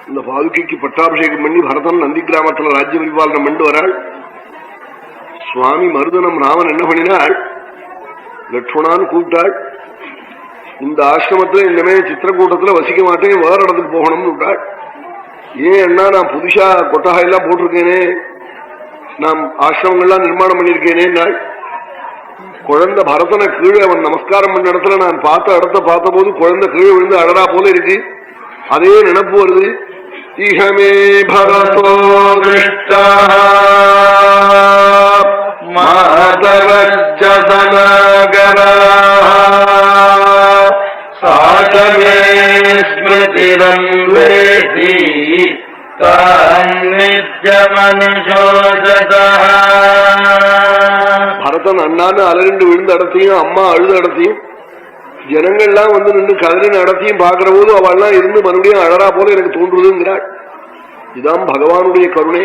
இந்த பாதுகைக்கு பட்டாபிஷேகம் பண்ணி பரதன் நந்தி கிராமத்துல ராஜ்ய பரிபாலனம் பண்ணி வராள். சுவாமி மருதனம் ராமன் என்ன பண்ணினாள், லட்சுமணான்னு கூப்பிட்டாள். இந்த ஆசிரமத்துல இனிமே சித்திரக்கூட்டத்துல வசிக்க மாட்டேன், வேற இடத்துக்கு போகணும்னு விட்டாள். ஏன் அண்ணா, நான் புதுசா கொட்டகை எல்லாம் போட்டிருக்கேனே, நான் ஆசிரமங்கள்லாம் நிர்மாணம் பண்ணிருக்கேனே. குழந்தை பரதனை கீழே அவன் நமஸ்காரம் பண்ண இடத்துல நான் பார்த்த இடத்த பார்த்த போது குழந்தை கீழே விழுந்து அழறா போல இருக்கு. அதே நினைப்பு வருது. இஹமே பரதோ திருஷ்டா மாதவச்சதனகரா சாதமே ஸ்மிருதிரம்வேதி பரதன் அண்ணான்னு அலறிண்டு விழுந்த இடத்தையும் அம்மா அழுத இடத்தையும் ஜனங்கள்லாம் வந்து நின்று கதறின இடத்தையும் பார்க்கிற போது அவள்லாம் இருந்து மறுபடியும் அழறா போல எனக்கு தோன்றுதுங்கிறாள். இதுதான் பகவானுடைய கருணை.